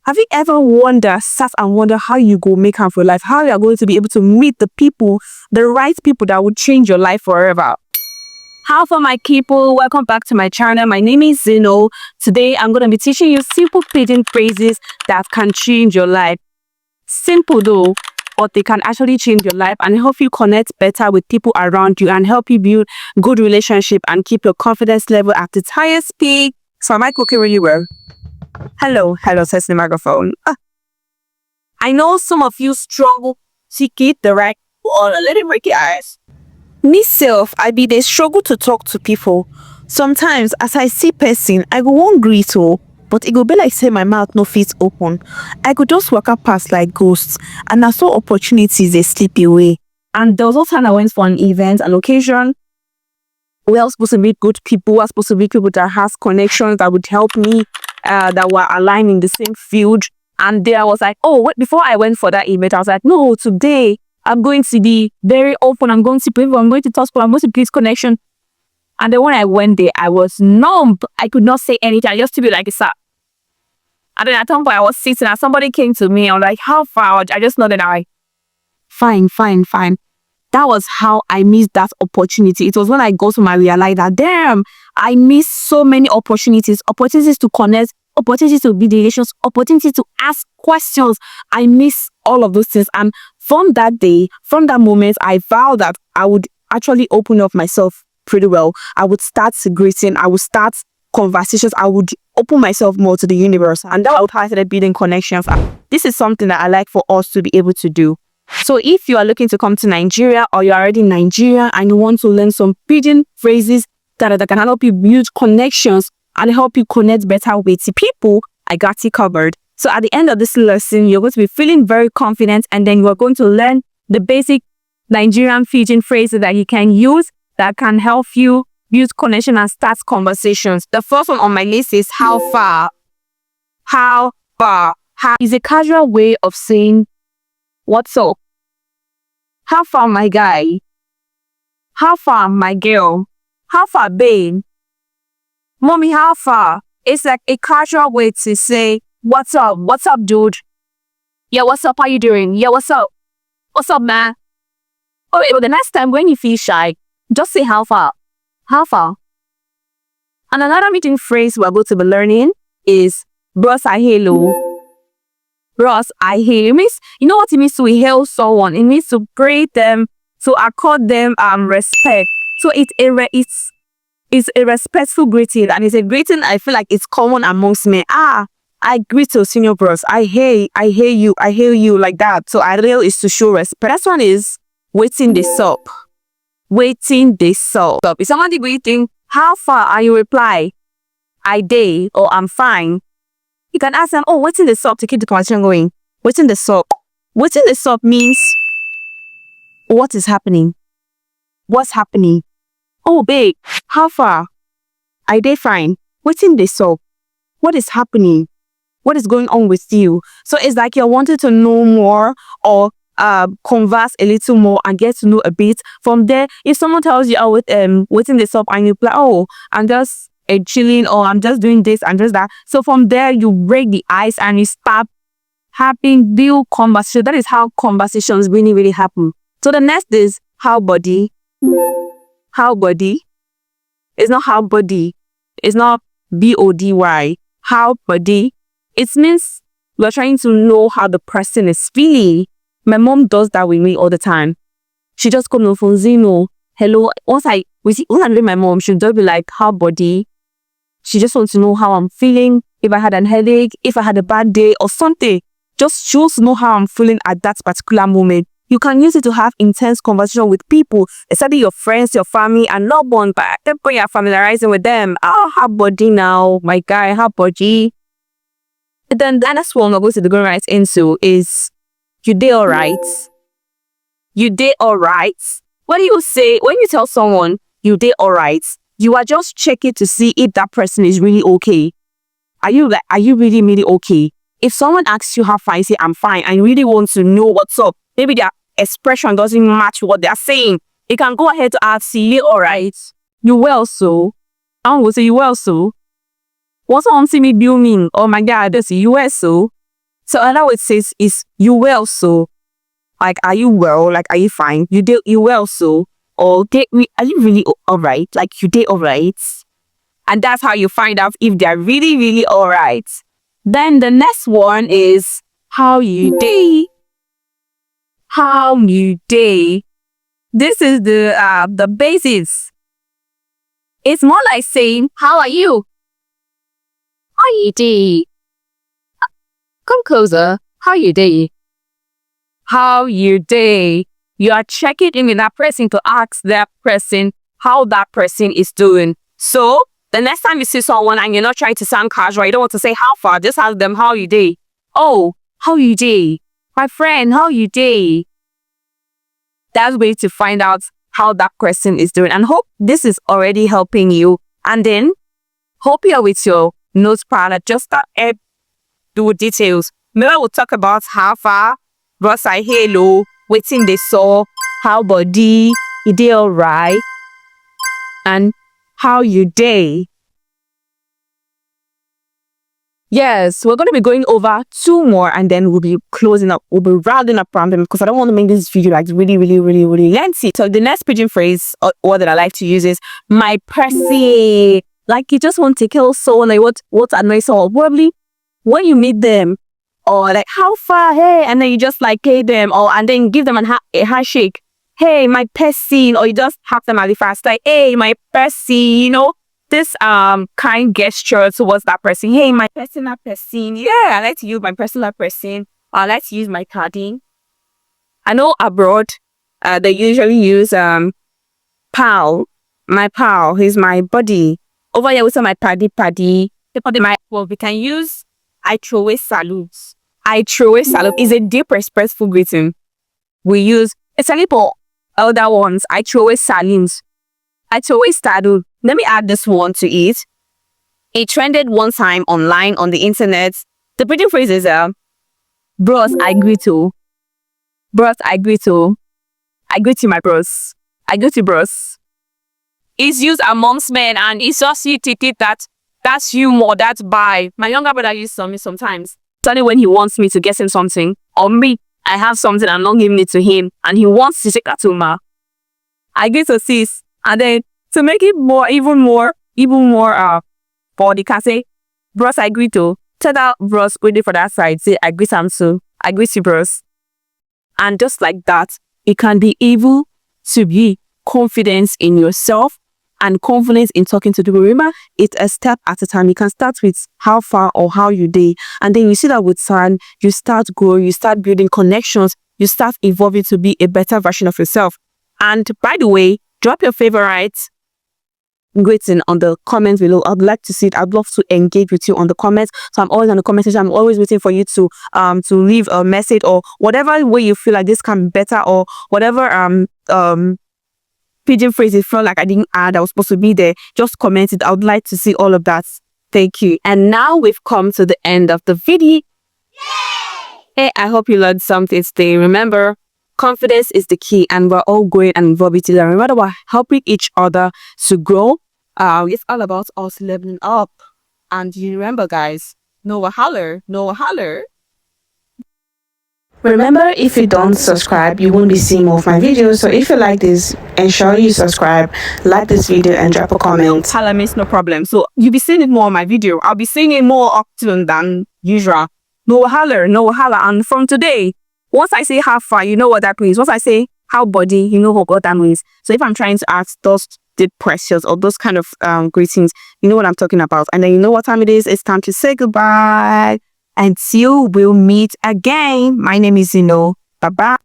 Have you ever sat and wonder how you go make am for life? How you are going to be able to meet the right people that would change your life forever? How for my people, welcome back to my channel. My name is Zeno. Today, I'm going to be teaching you simple pidgin phrases that can change your life. Simple though, but they can actually change your life and help you connect better with people around you and help you build good relationship and keep your confidence level at its highest peak. So am I cooking really well? Hello, test the microphone. I know some of you struggle to get the right one. Let it break your eyes. Me self, I be they struggle to talk to people. Sometimes as I see person, I go one greet but it go be like say my mouth no fit open. I go just walk up past like ghosts, and I saw opportunities they slip away. And there was also time I went for an event, an occasion. We are supposed to meet good people. We are supposed to meet people that has connections that would help me, that were aligned in the same field. And there I was like, before I went for that event, I was like, no, today I'm going to be very open. I'm going to people. I'm going to talk to people. I'm going to build connection. And then when I went there, I was numb. I could not say anything. I just to be like, it's up. And then at some point I was sitting and somebody came to me. I'm like, how far? I just nodded. Fine. That was how I missed that opportunity. It was when I got to realize that, damn, I missed so many opportunities to connect, opportunities to build relations, opportunities to ask questions. I miss all of those things. And from that day, from that moment, I vowed that I would actually open up myself pretty well. I would start greeting. I would start conversations. I would open myself more to the universe. And that would how I started building connections. This is something that I like for us to be able to do. So if you are looking to come to Nigeria or you're already in Nigeria and you want to learn some pidgin phrases that can help you build connections and help you connect better with people, I got you covered. So at the end of this lesson, you're going to be feeling very confident, and then you're going to learn the basic Nigerian pidgin phrases that you can use that can help you build connection and start conversations. The first one on my list is how far. How far. How is a casual way of saying what's up. How far, my guy? How far, my girl? How far, babe? Mommy, how far? It's like a casual way to say, what's up? What's up, dude? Yeah, what's up? How you doing? Yeah, what's up? What's up, man? Oh, well, the next time when you feel shy, just say how far. How far? And another meeting phrase we're going to be learning is bros, I hello. Bros, I hear. It means, you know what it means to hail someone? It means to greet them, to accord them respect. So it's a respectful greeting, and it's a greeting I feel like it's common amongst men. I greet your senior bros. I hear you like that. So ideal is to show respect. That one is waiting this up. Waiting this up. If somebody greeting, how far are you reply? I day or I'm fine. You can ask them, waiting this up to keep the conversation going. Waiting this up. Waiting this up means what is happening? What's happening? Oh, babe, how far? I day fine. Waiting this up. What is happening? What is going on with you? So it's like you're wanting to know more or converse a little more and get to know a bit. From there, if someone tells you, waiting this up, and you reply, I'm just chilling, or I'm just doing this and just that. So from there, you break the ice and you start having real conversation. That is how conversations really, really happen. So the next is how body. How body. It's not how body. It's not BODY. How body. It means we're trying to know how the person is feeling. My mom does that with me all the time. She just comes on phone, Zeno, hello. When I read my mom, she'll just be like, how body. She just wants to know how I'm feeling, if I had a headache, if I had a bad day or something. Just she wants to know how I'm feeling at that particular moment. You can use it to have intense conversation with people, especially your friends, your family, and loved ones. But at that point, you're familiarizing with them. How body now, my guy, how body. And then the next one we're going to go right into is, you day alright? You day alright? What do you say when you tell someone you day alright? You are just checking to see if that person is really okay. Are you really, really okay? If someone asks you how far, you say, I'm fine, and you really want to know what's up, maybe their expression doesn't match what they're saying, you can go ahead to ask, you alright? You well so? I will say you well so. What's on see me doing? Oh my God, this you well so? So another way it says is you well so. Like, are you well? Like, are you fine? You well so. Or are you really alright? Like, you did alright. And that's how you find out if they're really, really alright. Then the next one is how you day. How you day. This is the basics. It's more like saying, how are you? How you day? Come closer. How you day? How you day? You are checking in with that person to ask that person how that person is doing. So the next time you see someone and you're not trying to sound casual, you don't want to say how far, just ask them how you day. Oh, how you day? My friend, how you day? That's way to find out how that person is doing. And hope this is already helping you. And then hope you're with your notepad, just do details. Maybe we'll talk about how far, bros I hello, waiting they saw, how body, you day alright, and how you day. Yes, we're going to be going over 2 more and then we'll be closing up. We'll be rounding up around them because I don't want to make this video like really, really, really, really lengthy. So the next pidgin phrase or word that I like to use is my Percy. Like you just want to kill someone, like what annoys someone. Probably when you meet them or like how far, hey, and then you just like hey them or and then give them a handshake. Hey, my Percy, or you just have them at the fast like hey, my Percy, you know. This kind gesture towards that person. Hey, my personal person. Yeah, I like to use my personal person. I like to use my padding. I know abroad, they usually use pal. My pal. He's my buddy. Over here, we say my paddy. Well, we can use I throw away salutes. I throw away salute is a deep respectful greeting. We use it's a little elder ones. I throw away salutes. I throw away salute. Let me add this one to it. It trended one time online on the internet. The pidgin phrase is bros, I greet you. Bros, I greet you. I greet you, my bros. I greet you, bros. It's used amongst men and it's just you take it that's humor, that's by. My younger brother used to me sometimes. Only when he wants me to get him something, or me, I have something and not giving it to him, and he wants to take that to ma. I greet to sis, and then to make it even more, body can say, bros, I greet you. Tell that bros waiting for that side. Say, I greet him too. I greet you, bros. And just like that, it can be able to be confidence in yourself and confidence in talking to people. Remember, it's a step at a time. You can start with how far or how you day. And then you see that with time, you start growing, you start building connections, you start evolving to be a better version of yourself. And by the way, drop your favorites greeting on the comments below. I'd like to see it. I'd love to engage with you on the comments. So I'm always on the comment section. I'm always waiting for you to leave a message or whatever way you feel like this can be better, or whatever pidgin phrase you feel like I didn't add, I was supposed to be there. Just comment it. I would like to see all of that. Thank you. And now we've come to the end of the video. Hey, I hope you learned something today. Remember, confidence is the key, and we're all growing and evolving together. Remember, we're helping each other to grow. It's all about us leveling up. And you remember, guys, no holler, no holler. Remember, if you don't subscribe, you won't be seeing more of my videos. So if you like this, ensure you subscribe, like this video, and drop a comment. Holler means no problem. So you'll be seeing it more on my video. I'll be seeing it more often than usual. No holler, no holler. And from today, once I say how far, you know what that means. Once I say how body, you know what that means. So if I'm trying to ask those deep questions or those kind of greetings, you know what I'm talking about. And then you know what time it is. It's time to say goodbye. Until we'll meet again. My name is Ezinoma. Bye-bye.